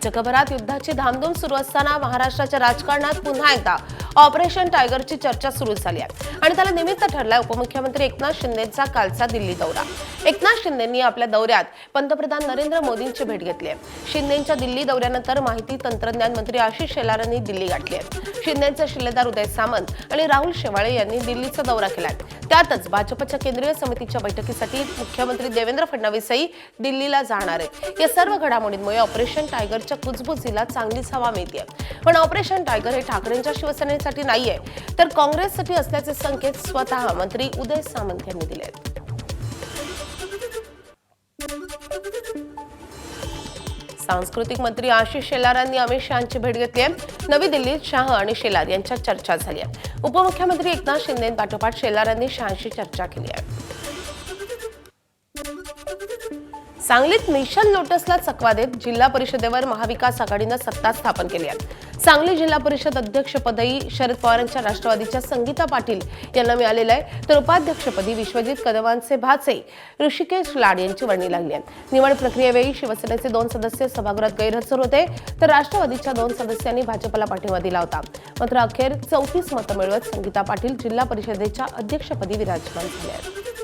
जगभरात युद्धाची धामधूम सुरू असताना महाराष्ट्राच्या राजकारणात पुन्हा एकदा ऑपरेशन टायगरची चर्चा सुरू झाली आहे आणि त्याला निमित्त ठरलाय उपमुख्यमंत्री एकनाथ शिंदेचा कालचा दिल्ली दौरा। एकनाथ शिंदेंनी आपल्या दौऱ्यात पंतप्रधान नरेंद्र मोदींची भेट घेतली आहे। शिंदेंच्या दिल्ली दौऱ्यानंतर माहिती तंत्रज्ञान मंत्री आशिष शेलार यांनी दिल्ली गाठली आहे। शिंदेंचे शिलेदार उदय सामंत आणि राहुल शेवाळे यांनी दिल्लीचा दौरा केलाय। त्यातच भाजपच्या केंद्रीय समितीच्या बैठकीसाठी मुख्यमंत्री देवेंद्र फडणवीसही दिल्लीला जाणार आहेत। या सर्व घडामोडींमुळे ऑपरेशन टायगरच्या कुजबुजीला चांगलीच हवा मिळते। पण ऑपरेशन टायगर हे ठाकरेंच्या शिवसेनेसाठी नाहीये तर काँग्रेससाठी असल्याचे संकेत स्वतः मंत्री उदय सामंत यांनी दिले आहेत। सांस्कृतिक मंत्री आशिष शेलार यांनी अमित शहांची भेट घेतली आहे। नवी दिल्लीत शाह आणि शेलार यांच्यात चर्चा झाली आहे। उपमुख्यमंत्री एकनाथ शिंदेपाठोपाठ शेलार यांनी शहांशी चर्चा केली आहे। सांगलीत मिशन लोटसला चकवा देत जिल्हा परिषदेवर महाविकास आघाडीनं सत्ता स्थापन केली आहे। सांगली जिल्हा परिषद अध्यक्षपदही शरद पवारांच्या राष्ट्रवादीच्या संगीता पाटील यांना मिळालेलं आहे तर उपाध्यक्षपदी विश्वजित कदमांचे भाचे ऋषिकेश लाड यांची वर्णी लागली आहे। निवड प्रक्रियेवेळी शिवसेनेचे 2 सदस्य सभागृहात गैरहजर होते तर राष्ट्रवादीच्या 2 सदस्यांनी भाजपला पाठिंबा दिला होता। मात्र अखेर 34 मतं मिळवत संगीता पाटील जिल्हा परिषदेच्या अध्यक्षपदी विराजमान झाले आहेत।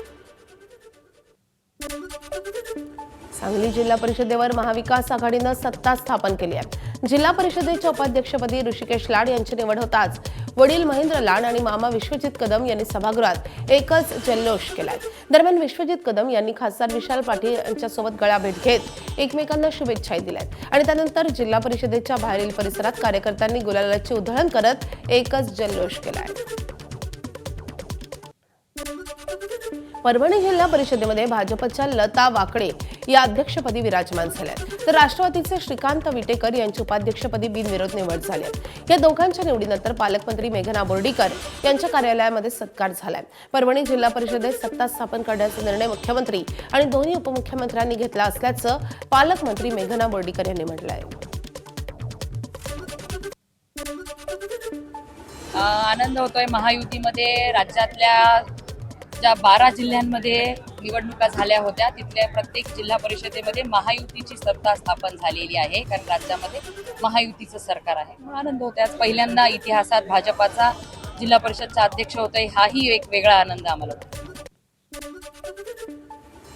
सांगली जिल्हा परिषदेवर महाविकास आघाडीनं सत्ता स्थापन केली आहे। जिल्हा परिषदेच्या उपाध्यक्षपदी ऋषिकेश लाड यांची निवड होताच वडील महेंद्र लाड आणि मामा विश्वजित कदम यांनी सभागृहात एकच जल्लोष केलाय। दरम्यान विश्वजित कदम यांनी खासदार विशाल पाटील यांच्यासोबत गळाभेट घेत एकमेकांना शुभेच्छाही दिल्यात आणि त्यानंतर जिल्हा परिषदेच्या बाहेरील परिसरात कार्यकर्त्यांनी गुलालाची उधळण करत एकच जल्लोष केलाय। परभणी जिल्हा परिषदेमध्ये भाजपच्या लता वाकडे या अध्यक्षपदी विराजमान झाल्या तर राष्ट्रवादीचे श्रीकांत विटेकर यांची उपाध्यक्षपदी बिनविरोध निवड झाली आहे। या दोघांच्या निवडीनंतर पालकमंत्री मेघना बोर्डीकर यांच्या कार्यालयामध्ये सत्कार झालाय। परभणी जिल्हा परिषदेत सत्ता स्थापन करण्याचा निर्णय मुख्यमंत्री आणि दोन्ही उपमुख्यमंत्र्यांनी घेतला असल्याचं पालकमंत्री मेघना बोर्डीकर यांनी म्हटलंय। आनंद होतोय महायुतीमध्ये राज्यातल्या ज्या 12 जिल्ह्यांमध्ये निवडणुका झाल्या होत्या तिथल्या प्रत्येक जिल्हा परिषदेमध्ये महायुतीची सत्ता स्थापन झालेली आहे कारण राज्यामध्ये महायुतीचं सरकार आहे। आनंद होतोय आज पहिल्यांदा इतिहासात भाजपाचा जिल्हा परिषदचा अध्यक्ष होतोय हाही एक वेगळा आनंद आम्हाला होतो।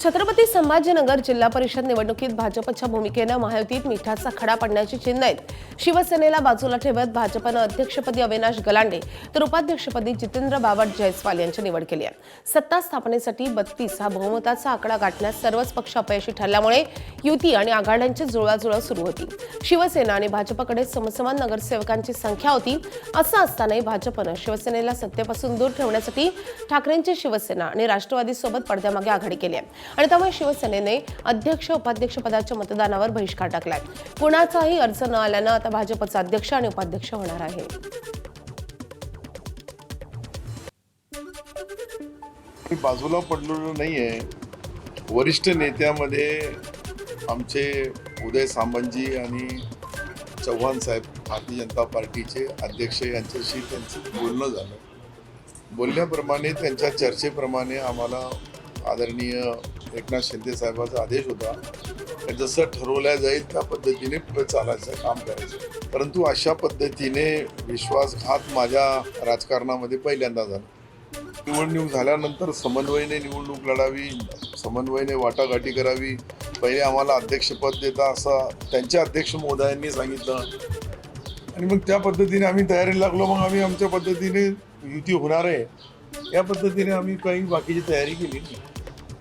छत्रपती संभाजीनगर जिल्हा परिषद निवडणुकीत भाजपच्या भूमिकेनं महायुतीत मिठाचा खडा पडण्याची चिन्ह आहेत। शिवसेनेला बाजूला ठेवत भाजपनं अध्यक्षपदी अविनाश गलांडे तर उपाध्यक्षपदी जितेंद्र बावट जयस्वाल यांची निवड केली आहे। सत्ता स्थापनेसाठी 32 हा बहुमताचा आकडा गाठण्यास सर्वच पक्ष अपयशी ठरल्यामुळे युती आणि आघाड्यांची जुळवाजुळव सुरू होती। शिवसेना आणि भाजपकडे समसमान नगरसेवकांची संख्या होती। असं असतानाही भाजपनं शिवसेनेला सत्तेपासून दूर ठेवण्यासाठी ठाकरेंची शिवसेना आणि राष्ट्रवादीसोबत पडद्यामागे आघाडी केली आहे आणि त्यामुळे शिवसेनेने अध्यक्ष उपाध्यक्ष पदाच्या मतदानावर बहिष्कार टाकलाय। कुणाचाही अर्ज न आल्यानं आता भाजपचा अध्यक्ष आणि उपाध्यक्ष होणार आहे। बाजूला पडलेलो नाहीये। वरिष्ठ नेत्यामध्ये आमचे उदय सामंतजी आणि चव्हाण साहेब भारतीय जनता पार्टीचे अध्यक्ष यांच्याशी त्यांचं बोलणं झालं। बोलण्याप्रमाणे त्यांच्या चर्चेप्रमाणे आम्हाला आदरणीय एकनाथ शिंदे साहेबांचा आदेश होता जसं ठरवल्या जाईल त्या पद्धतीने पुढे चालायचं काम करायचं। परंतु अशा पद्धतीने विश्वासघात माझ्या राजकारणामध्ये पहिल्यांदा झाला। निवडणूक झाल्यानंतर समन्वयाने निवडणूक लढावी, समन्वयाने वाटाघाटी करावी, पहिले आम्हाला अध्यक्षपद देता असं त्यांच्या अध्यक्ष महोदयांनी सांगितलं आणि मग त्या पद्धतीने आम्ही तयारीला लागलो। मग आम्ही आमच्या पद्धतीने युती होणार आहे या पद्धतीने आम्ही काही बाकीची तयारी केली नाही।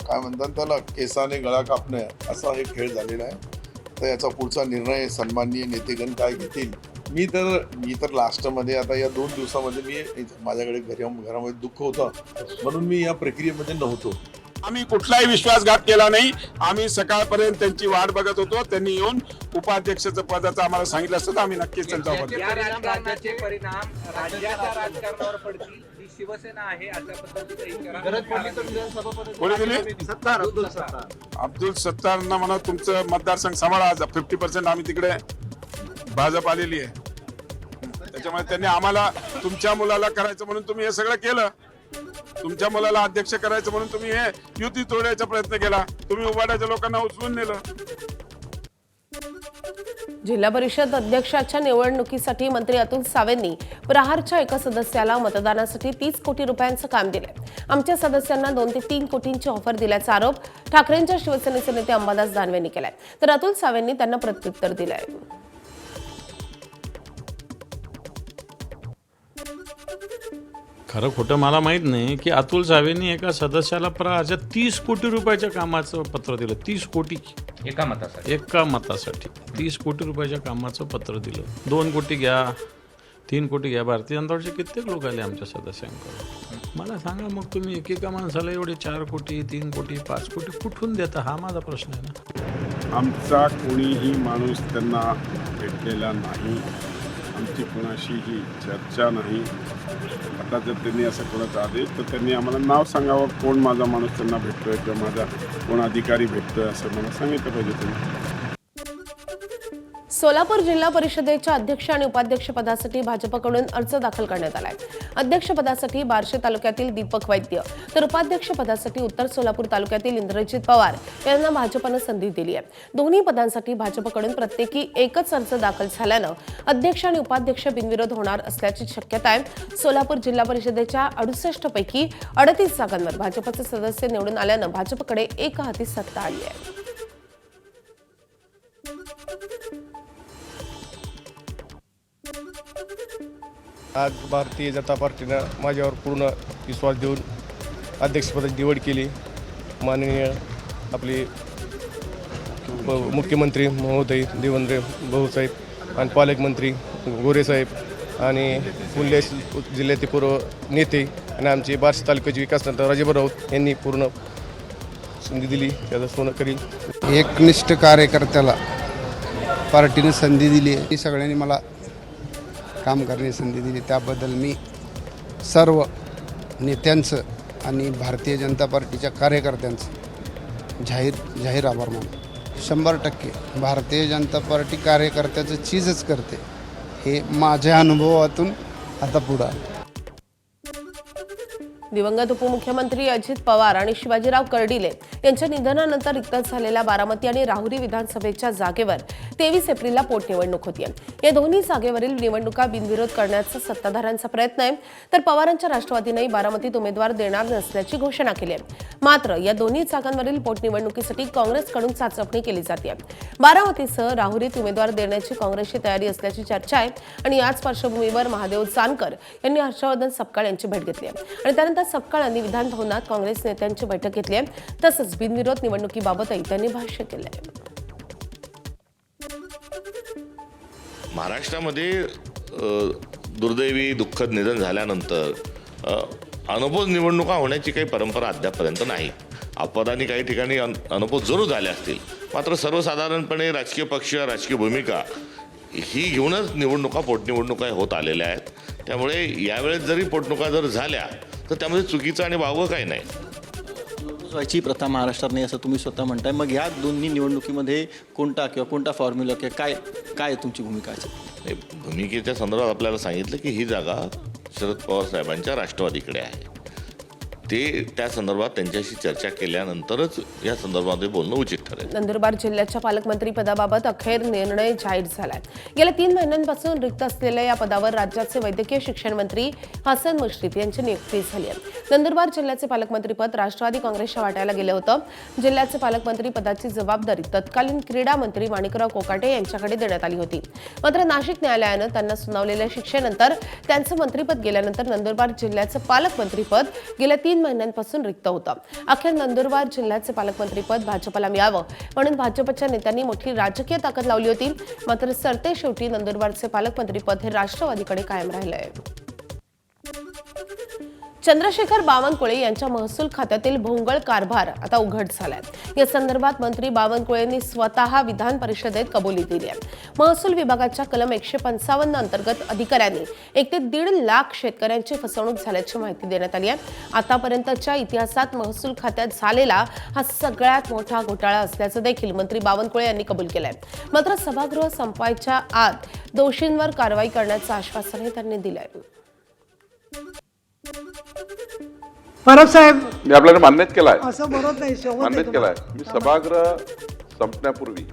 काय म्हणतात त्याला केसाने गळा कापणे असा हे खेळ झालेला आहे। तर याचा पुढचा निर्णय सन्माननीय नेतेगण काय घेतील। मी तर लास्टमध्ये आता या 2 दिवसामध्ये मी माझ्याकडे घरामध्ये दुःख होतं म्हणून मी या प्रक्रियेमध्ये नव्हतो। आम्ही कुठलाही विश्वासघात केला नाही। आम्ही सकाळपर्यंत त्यांची वाट बघत होतो। त्यांनी येऊन उपाध्यक्षाचं पदाचं आम्हाला सांगितलं असतं तर आम्ही नक्कीच त्यांचा राज्याचे परिणाम राज्याच्या राजकारणावर पडतील ही शिवसेना आहे अशा पद्धतीने अब्दुल सत्तारना म्हणा तुमचं मतदारसंघ सांभाळा। 50% आम्ही तिकडे भाजप आलेली आहे त्याच्यामुळे त्यांनी आम्हाला तुमच्या मुलाला करायचं म्हणून तुम्ही हे सगळं केलं। तुमच्या मुलाला अध्यक्ष करायचं म्हणून तुम्ही हे युती तोडायचा प्रयत्न केला। तुम्ही उभाटाच्या लोकांना उचलून नेलं। जिल्हा परिषद अध्यक्षाच्या निवडणुकीसाठी मंत्री अतुल सावेंनी प्रहारच्या एका सदस्याला मतदानासाठी 30 कोटी रुपयांचं काम दिलंय. आमच्या सदस्यांना 2 ते 3 कोटींची ऑफर दिल्याचा आरोप ठाकरेंच्या शिवसेनेचे नेते अंबादास दानवेंनी केलाय. तर अतुल सावेंनी त्यांना प्रत्युत्तर दिलंय. खरं खोटं मला माहीत नाही की अतुल सावेंनी एका सदस्याला प्रहारच्या 30 कोटी रुपयाच्या कामाचं पत्र दिलं. 30 कोटी एका मतासाठी एका मतासाठी 30 कोटी रुपयाच्या कामाचं पत्र दिलं. 2 कोटी घ्या, 3 कोटी घ्या. भारतीय जनता पार्टीचे कित्येक लोक आले आमच्या सदस्यांकडे. मला सांगा मग तुम्ही एकेका माणसाला एवढे 4 कोटी 3 कोटी 5 कोटी कुठून देता? हा माझा प्रश्न आहे ना. आमचा कोणीही माणूस त्यांना भेटलेला नाही. आमची कोणाशीही चर्चा नाही. आता जर त्यांनी असं कोणाचा आदेश तर त्यांनी आम्हाला नाव सांगावं, कोण माझा माणूस त्यांना भेटतोय किंवा माझा कोण अधिकारी भेटतोय असं मला सांगितलं पाहिजे त्यांनी. सोलापूर जिल्हा परिषदेच्या अध्यक्ष आणि उपाध्यक्ष पदासाठी भाजपकडून अर्ज दाखल करण्यात आलाय. अध्यक्षपदासाठी बार्शी तालुक्यातील दीपक वैद्य तर उपाध्यक्ष पदासाठी उत्तर सोलापूर तालुक्यातील इंद्रजित पवार यांना भाजपनं संधी दिली आहे. दोन्ही पदांसाठी भाजपकडून प्रत्येकी एकच अर्ज दाखल झाल्यानं अध्यक्ष आणि उपाध्यक्ष बिनविरोध होणार असल्याची शक्यता आहे. सोलापूर जिल्हा परिषदेच्या 68 पैकी 38 जागांवर भाजपचे सदस्य निवडून आल्यानं भाजपकडे एकहाती सत्ता आली आहे. आज भारतीय जनता पार्टीनं माझ्यावर पूर्ण विश्वास देऊन अध्यक्षपदाची निवड केली. माननीय आपले मुख्यमंत्री महोदय देवेंद्र भाऊसाहेब आणि पालकमंत्री गोरेसाहेब आणि पुणे जिल्ह्याचे पूर्व नेते आणि आमचे बार्शी तालुक्याचे विकासनंतर राजेभाऊ राऊत यांनी पूर्ण संधी दिली. त्याचं सोनं करील. एकनिष्ठ कार्यकर्त्याला पार्टीने संधी दिली आहे. सगळ्यांनी मला काम करण्याची संधी दिली त्याबद्दल मी सर्व नेत्यांचं आणि भारतीय जनता पार्टीच्या कार्यकर्त्यांचं जाहीर आभार मानतो. 100% भारतीय जनता पार्टी कार्यकर्त्याचं चीजच करते हे माझ्या अनुभवातून आता पुढं आलं. दिवंगत उपमुख्यमंत्री अजित पवार आणि शिवाजीराव कर्डिले यांच्या निधनानंतर रिक्त झालेल्या बारामती आणि राहुरी विधानसभेच्या जागेवर 23 एप्रिलला पोटनिवडणूक होती. या दोन्ही जागेवरील निवडणुका बिनविरोध करण्याचा सत्ताधाऱ्यांचा प्रयत्न आहे. तर पवारांच्या राष्ट्रवादीनेही बारामतीत उमेदवार देणार नसल्याची घोषणा केली आहे. मात्र या दोन्ही जागांवरील पोटनिवडणुकीसाठी काँग्रेसकडून चाचपणी केली जाते. बारामतीसह राहुरीत उमेदवार देण्याची काँग्रेसची तयारी असल्याची चर्चा आहे. आणि याच पार्श्वभूमीवर महादेव जानकर यांनी हर्षवर्धन सपकाळ यांची भेट घेतली आहे आणि त्यानंतर सपकाळ यांनी विधान भवनात काँग्रेस नेत्यांची बैठक घेतली आहे. तसंच बिनविरोध निवडणुकीबाबतही त्यांनी भाष्य केलं आहे. महाराष्ट्रामध्ये दुर्दैवी दुःखद निधन झाल्यानंतर अनुभव निवडणुका होण्याची काही परंपरा अद्यापपर्यंत नाही. अपवादाने काही ठिकाणी अनुभव जरूर झाले असतील, मात्र सर्वसाधारणपणे राजकीय पक्ष राजकीय भूमिका ही घेऊनच निवडणुका पोटनिवडणुका होत आलेल्या आहेत. त्यामुळे यावेळेस जरी पोटनिवडणुका जर झाल्या तर त्यामध्ये चुकीचं आणि वावगं काही नाही. व्हायची प्रथा महाराष्ट्रात नाही असं तुम्ही स्वतः म्हणताय. मग या दोन्ही निवडणुकीमध्ये कोणता फॉर्म्युला किंवा काय तुमची भूमिका आहे? भूमिकेच्या संदर्भात आपल्याला सांगितलं की ही जागा शरद पवार साहेबांच्या राष्ट्रवादीकडे आहे. ते त्या संदर्भात त्यांच्याशी चर्चा केल्यानंतरच या संदर्भामध्ये बोलणं उचित ठरेल. नंदुरबार जिल्ह्याच्या पालकमंत्री पदाबाबत अखेर निर्णय जाहीर झालाय. गेल्या 3 महिन्यांपासून रिक्त असलेल्या या पदावर राज्याचे वैद्यकीय शिक्षण मंत्री हसन मुश्रीफ यांची नियुक्ती झाली आहे. नंदुरबार जिल्ह्याचे पालकमंत्रीपद राष्ट्रवादी काँग्रेसच्या वाट्याला गेलं होतं. जिल्ह्याचे पालकमंत्री पदाची जबाबदारी तत्कालीन क्रीडा मंत्री माणिकराव कोकाटे यांच्याकडे देण्यात आली होती. मात्र नाशिक न्यायालयानं त्यांना सुनावलेल्या शिक्षेनंतर त्यांचं मंत्रिपद गेल्यानंतर नंदुरबार जिल्ह्याचं पालकमंत्रीपद गेल्या 3 महिन्यांपासून रिक्त होतं. अखेर नंदुरबार जिल्ह्याचे पालकमंत्रीपद भाजपला मिळावं म्हणून भाजपच्या नेत्यांनी मोठी राजकीय ताकद लावली होती. मात्र सरते शेवटी नंदुरबारचे पालकमंत्रीपद हे राष्ट्रवादीकडे कायम राहिलंय. चंद्रशेखर बावनकुळे यांच्या महसूल खात्यातील भोंगळ कारभार आता उघड झालाय. या संदर्भात मंत्री बावनकुळेंनी स्वतः विधान परिषदेत कबुली दिली आहे. महसूल विभागाच्या कलम 155 अंतर्गत अधिकाऱ्यांनी 1 ते 1.5 लाख शेतकऱ्यांची फसवणूक झाल्याची माहिती देण्यात आली आहे. आतापर्यंतच्या इतिहासात महसूल खात्यात झालेला हा सगळ्यात मोठा घोटाळा असल्याचं देखील मंत्री बावनकुळे यांनी कबूल केलंय. मात्र सभागृह संपायच्या आत दोषींवर कारवाई करण्याचं आश्वासनही त्यांनी दिलंय. परब साहेब मी आपल्याला मान्यच केलाय. असं बरोबर नाही. मान्यच केलाय. मी सभागृह संपण्यापूर्वी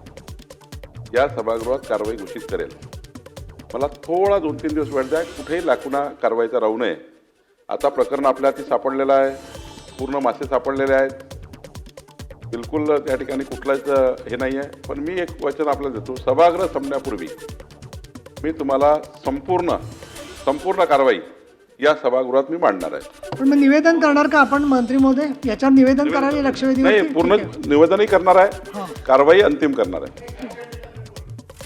या सभागृहात कारवाई घोषित करेल. मला थोडा 2-3 दिवस वेळ द्या, कुठेही लाकुणा कारवाईचा राहू नये. आता प्रकरण आपल्या हाती सापडलेलं आहे, पूर्ण मासे सापडलेले आहेत, बिलकुल त्या ठिकाणी कुठलाच हे नाही आहे. पण मी एक वचन आपल्याला देतो, सभागृह संपण्यापूर्वी मी तुम्हाला संपूर्ण कारवाई या सभागृहात मी मांडणार आहे. पण मग निवेदन करणार का आपण मंत्री महोदय? याच्यावर निवेदन करायला लक्षवेधी नाही, पूर्ण निवेदनही करणार आहे, कारवाई अंतिम करणार आहे.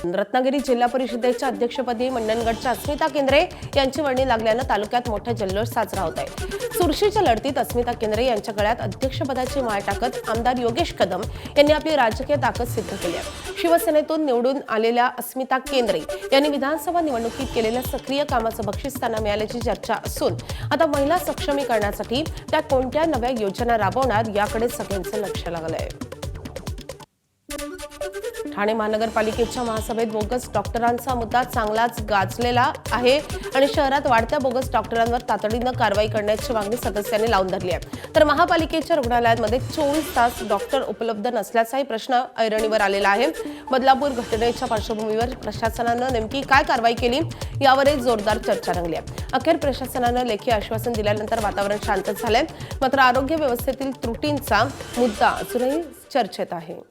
रत्नागिरी जिल्हा परिषदेच्या अध्यक्षपदी मंडणगडच्या अस्मिता केंद्रे यांची वर्णी लागल्यानं तालुक्यात मोठा जल्लोष साजरा होत आहे. चुरशीच्या लढतीत अस्मिता केंद्रे यांच्या गळ्यात अध्यक्षपदाची माळ टाकत आमदार योगेश कदम यांनी आपली राजकीय ताकद सिद्ध केली आहे. शिवसेनेतून निवडून आलेल्या अस्मिता केंद्रे यांनी विधानसभा निवडणुकीत केलेल्या सक्रिय कामाचं बक्षीस त्यांना मिळाल्याची चर्चा असून आता महिला सक्षमीकरणासाठी त्या कोणत्या नव्या योजना राबवणार याकडे सगळ्यांचं लक्ष लागलं आहे. ठाणे महानगरपालिकेच्या महासभेत बोगस डॉक्टरांचा मुद्दा चांगलाच गाजलेला आहे आणि शहरात वाढत्या बोगस डॉक्टरांवर तातडीनं कारवाई करण्याची मागणी सदस्यांनी लावून धरली आहे. तर महापालिकेच्या रुग्णालयांमध्ये 24 तास डॉक्टर उपलब्ध नसल्याचाही प्रश्न ऐरणीवर आलेला आहे. बदलापूर घटनेच्या पार्श्वभूमीवर प्रशासनानं नेमकी काय कारवाई केली यावरही जोरदार चर्चा रंगली आहे. अखेर प्रशासनानं लेखी आश्वासन दिल्यानंतर वातावरण शांत झालंय. मात्र आरोग्य व्यवस्थेतील त्रुटींचा मुद्दा अजूनही चर्चेत आहे.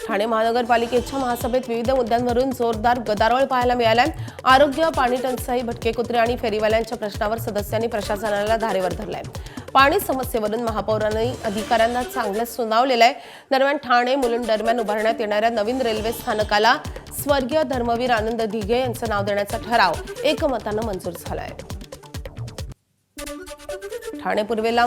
ठाणे महानगरपालिकेच्या महासभेत विविध मुद्द्यांवरून जोरदार गदारोळ पाहायला मिळालाय. आरोग्य, पाणी टंचाई, भटके कुत्रे आणि फेरीवाल्यांच्या प्रश्नावर सदस्यांनी प्रशासनाला धारेवर धरलाय. पाणी समस्येवरून महापौरांनी अधिकाऱ्यांना चांगलंच सुनावलेलं आहे. दरम्यान ठाणे मुलुंड दरम्यान उभारण्यात येणाऱ्या नवीन रेल्वे स्थानकाला स्वर्गीय धर्मवीर आनंद दिघे यांचं नाव देण्याचा ठराव एकमतानं मंजूर झालाय. ठाणे पूर्वेला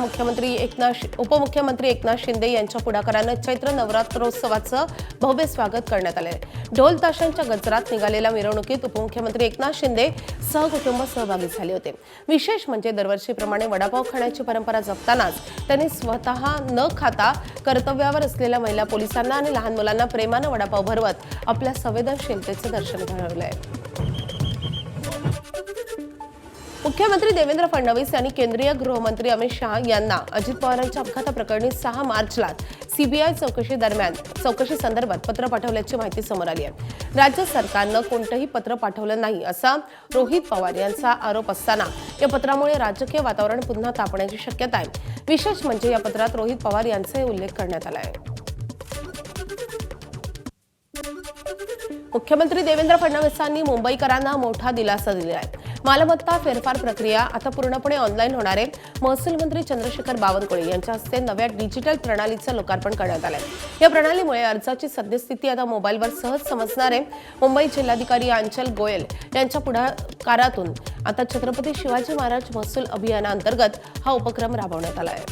उपमुख्यमंत्री एकनाथ शिंदे यांच्या पुढाकारानं चैत्र नवरात्रोत्सवाचं भव्य स्वागत करण्यात आले. ढोल ताशांच्या गजरात निघालेल्या मिरवणुकीत उपमुख्यमंत्री एकनाथ शिंदे सहकुटुंब सहभागी झाले होते. विशेष म्हणजे दरवर्षीप्रमाणे वडापाव खाण्याची परंपरा जपतानाच त्यांनी स्वतः न खाता कर्तव्यावर असलेल्या महिला पोलिसांना आणि लहान मुलांना प्रेमानं वडापाव भरवत आपल्या संवेदनशीलतेचं दर्शन घडवलंय. मुख्यमंत्री देवेंद्र फडणवीस यांनी केंद्रीय गृहमंत्री अमित शहा यांना अजित पवारांच्या अपघाताप्रकरणी 6 मार्चला सीबीआय चौकशी संदर्भात पत्र पाठवल्याची माहिती समोर आली आहे. राज्य सरकारनं कोणतंही पत्र पाठवलं नाही असा रोहित पवार यांचा आरोप असताना या पत्रामुळे राजकीय वातावरण पुन्हा तापण्याची शक्यता आहे. विशेष म्हणजे या पत्रात रोहित पवार यांचाही उल्लेख करण्यात आला आहे. मुख्यमंत्री देवेंद्र फडणवीसांनी मुंबईकरांना मोठा दिलासा दिला आहे. मालमत्ता फेरफार प्रक्रिया आता पूर्णपणे ऑनलाईन होणार आहे. महसूल मंत्री चंद्रशेखर बावनकुळे यांच्या हस्ते नव्या डिजिटल प्रणालीचं लोकार्पण करण्यात आलं आहे. या प्रणालीमुळे अर्जाची सद्यस्थिती आता मोबाईलवर सहज समजणार आहे. मुंबई जिल्हाधिकारी आंचल गोयल यांच्या पुढाकारातून आता छत्रपती शिवाजी महाराज महसूल अभियानाअंतर्गत हा उपक्रम राबवण्यात आला आहे.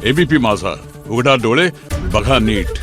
एबीपी माझा, उघडा डोळे बघा नीट.